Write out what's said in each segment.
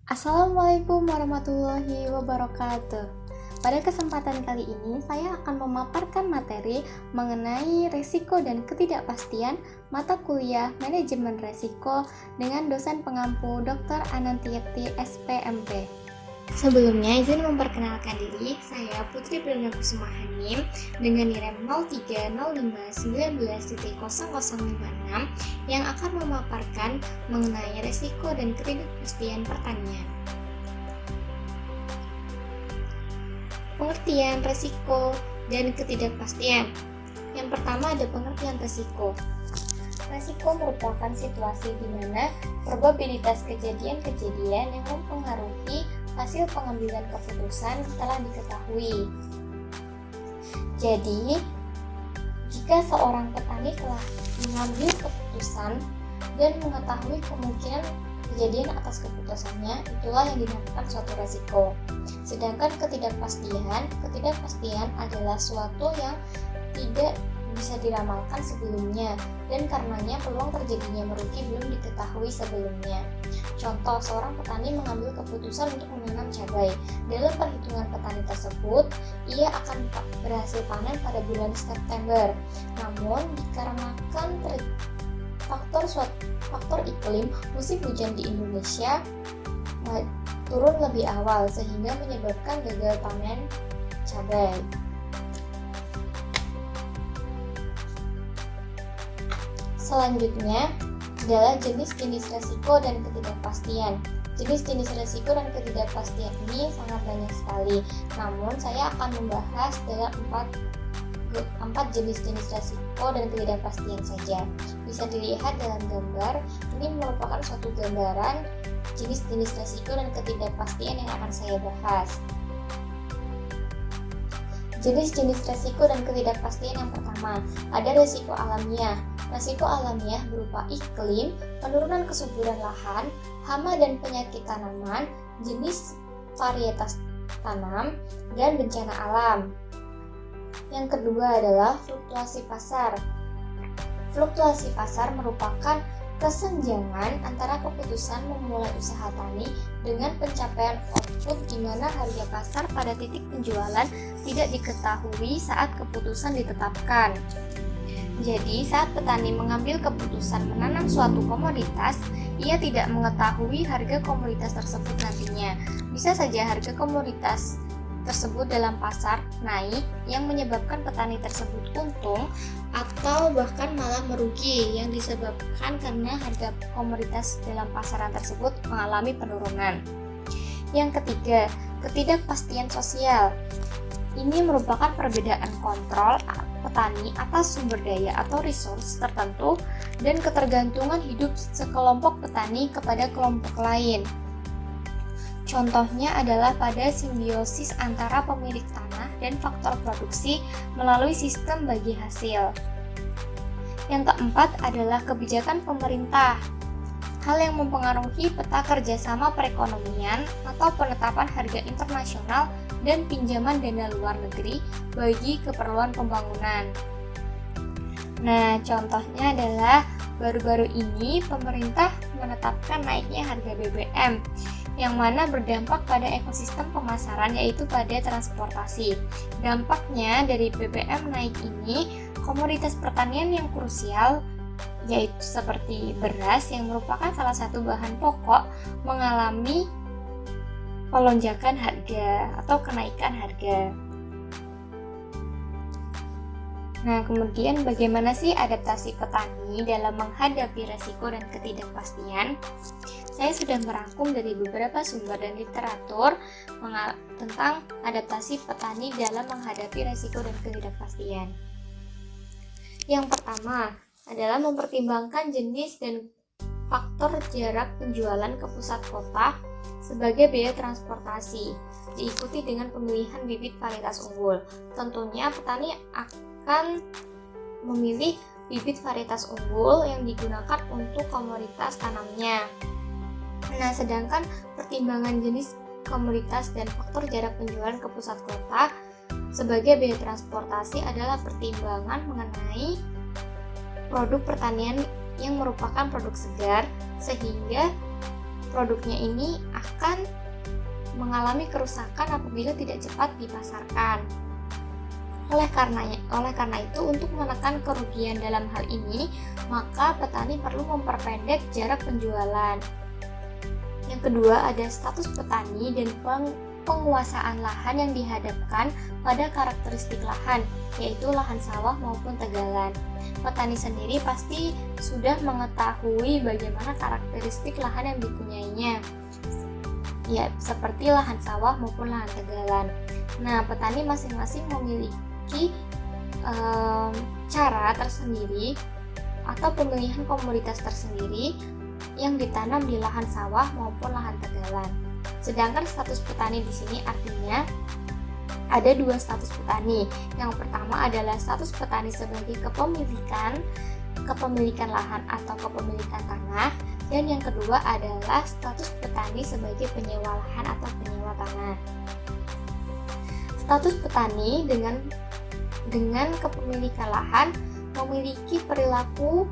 Assalamualaikum warahmatullahi wabarakatuh. Pada kesempatan kali ini, saya akan memaparkan materi mengenai risiko dan ketidakpastian mata kuliah Manajemen Risiko dengan dosen pengampu Dr. Anantiati SPMP. Sebelumnya, izin memperkenalkan diri, saya Putri Brenda Kusuma Hanim dengan nilai 030519.0056 yang akan memaparkan mengenai risiko dan ketidakpastian pertanian. Pengertian risiko dan ketidakpastian. Yang pertama ada pengertian risiko. Risiko merupakan situasi di mana probabilitas kejadian-kejadian yang mempengaruhi hasil pengambilan keputusan telah diketahui. Jadi, jika seorang petani telah mengambil keputusan dan mengetahui kemungkinan kejadian atas keputusannya, itulah yang dinamakan suatu risiko. Sedangkan ketidakpastian adalah suatu yang tidak bisa diramalkan sebelumnya dan karenanya peluang terjadinya merugi belum diketahui sebelumnya. Contoh, seorang petani mengambil keputusan untuk menanam cabai. Dalam perhitungan petani tersebut, ia akan berhasil panen pada bulan September. Namun, dikarenakan faktor iklim, musim hujan di Indonesia turun lebih awal sehingga menyebabkan gagal panen cabai. Selanjutnya adalah jenis-jenis risiko dan ketidakpastian. Jenis-jenis risiko dan ketidakpastian ini sangat banyak sekali. Namun saya akan membahas dalam empat jenis-jenis risiko dan ketidakpastian saja. Bisa dilihat dalam gambar. Ini merupakan suatu gambaran jenis-jenis risiko dan ketidakpastian yang akan saya bahas. Jenis-jenis risiko dan ketidakpastian yang pertama, ada risiko alamiah. Risiko alamiah berupa iklim, penurunan kesuburan lahan, hama dan penyakit tanaman, jenis varietas tanam, dan bencana alam. Yang kedua adalah fluktuasi pasar. Fluktuasi pasar merupakan kesenjangan antara keputusan memulai usaha tani dengan pencapaian output di mana harga pasar pada titik penjualan tidak diketahui saat keputusan ditetapkan. Jadi, saat petani mengambil keputusan menanam suatu komoditas, ia tidak mengetahui harga komoditas tersebut nantinya. Bisa saja harga komoditas tersebut dalam pasar naik yang menyebabkan petani tersebut untung atau bahkan malah merugi yang disebabkan karena harga komoditas dalam pasaran tersebut mengalami penurunan. Yang ketiga, ketidakpastian sosial. Ini merupakan perbedaan kontrol petani atas sumber daya atau resource tertentu dan ketergantungan hidup sekelompok petani kepada kelompok lain. Contohnya adalah pada simbiosis antara pemilik tanah dan faktor produksi melalui sistem bagi hasil. Yang keempat adalah kebijakan pemerintah. Hal yang mempengaruhi peta kerjasama perekonomian atau penetapan harga internasional dan pinjaman dana luar negeri bagi keperluan pembangunan. Nah, contohnya adalah baru-baru ini pemerintah menetapkan naiknya harga BBM yang mana berdampak pada ekosistem pemasaran yaitu pada transportasi. Dampaknya dari BBM naik ini, komoditas pertanian yang krusial yaitu seperti beras yang merupakan salah satu bahan pokok mengalami pelonjakan harga atau kenaikan harga. Nah, kemudian bagaimana sih adaptasi petani dalam menghadapi risiko dan ketidakpastian? Saya sudah merangkum dari beberapa sumber dan literatur tentang adaptasi petani dalam menghadapi risiko dan ketidakpastian. Yang pertama adalah mempertimbangkan jenis dan faktor jarak penjualan ke pusat kota sebagai biaya transportasi, diikuti dengan pemilihan bibit varietas unggul. Tentunya petani akan memilih bibit varietas unggul yang digunakan untuk komoditas tanamnya. Nah, sedangkan pertimbangan jenis komoditas dan faktor jarak penjualan ke pusat kota sebagai biaya transportasi adalah pertimbangan mengenai produk pertanian yang merupakan produk segar, sehingga produknya ini akan mengalami kerusakan apabila tidak cepat dipasarkan. Oleh karena itu, untuk menekan kerugian dalam hal ini, maka petani perlu memperpendek jarak penjualan. Yang kedua, ada status petani dan penguasaan lahan yang dihadapkan pada karakteristik lahan, yaitu lahan sawah maupun tegalan. Petani sendiri pasti sudah mengetahui bagaimana karakteristik lahan yang dipunyainya, ya seperti lahan sawah maupun lahan tegalan. Nah, petani masing-masing memiliki cara tersendiri atau pemilihan komoditas tersendiri yang ditanam di lahan sawah maupun lahan tegalan. Sedangkan status petani di sini artinya ada dua status petani. Yang pertama adalah status petani sebagai kepemilikan lahan atau kepemilikan tanah, dan yang kedua adalah status petani sebagai penyewa lahan atau penyewa tanah. Status petani dengan kepemilikan lahan memiliki perilaku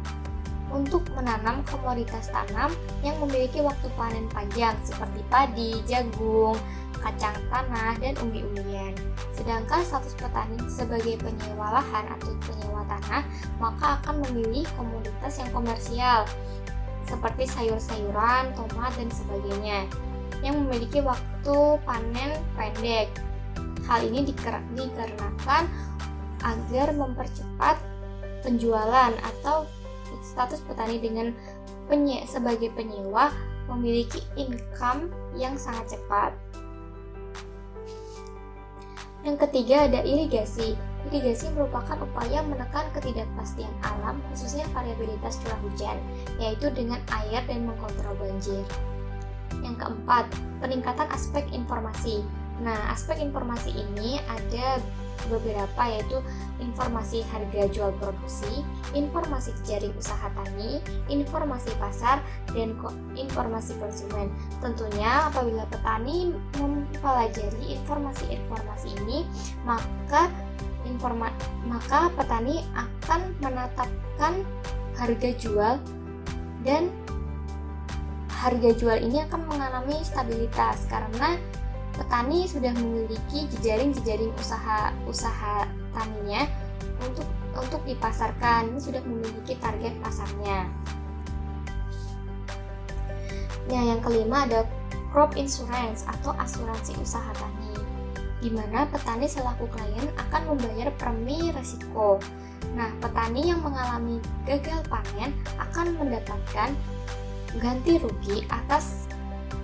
untuk menanam komoditas tanam yang memiliki waktu panen panjang seperti padi, jagung, kacang tanah, dan umbi-umbian. Sedangkan status petani sebagai penyewa lahan atau penyewa tanah maka akan memilih komoditas yang komersial seperti sayur-sayuran, tomat, dan sebagainya yang memiliki waktu panen pendek. Hal ini dikarenakan agar mempercepat penjualan, atau status petani dengan sebagai penyewa memiliki income yang sangat cepat. Yang ketiga ada irigasi. Irigasi merupakan upaya menekan ketidakpastian alam, khususnya variabilitas curah hujan, yaitu dengan air dan mengontrol banjir. Yang keempat, peningkatan aspek informasi. Nah, aspek informasi ini ada beberapa, yaitu informasi harga jual produksi, informasi jaring usaha tani, informasi pasar, dan informasi konsumen. Tentunya apabila petani mempelajari informasi-informasi ini, maka petani akan menetapkan harga jual, dan harga jual ini akan mengalami stabilitas karena petani sudah memiliki jejaring usaha taninya untuk dipasarkan, sudah memiliki target pasarnya. Nah, yang kelima ada crop insurance atau asuransi usaha tani, di mana petani selaku klien akan membayar premi risiko. Nah, petani yang mengalami gagal panen akan mendapatkan ganti rugi atas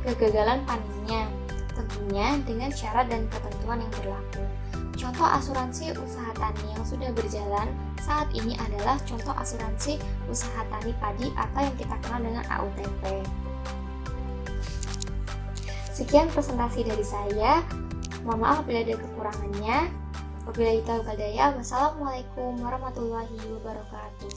kegagalan panennya, tentunya dengan syarat dan ketentuan yang berlaku. Contoh asuransi usaha tani yang sudah berjalan saat ini adalah contoh asuransi usaha tani padi atau yang kita kenal dengan AUTP. Sekian presentasi dari saya. Mohon maaf bila ada kekurangannya. Wabillahi taufiq wal hidayah. Wassalamualaikum warahmatullahi wabarakatuh.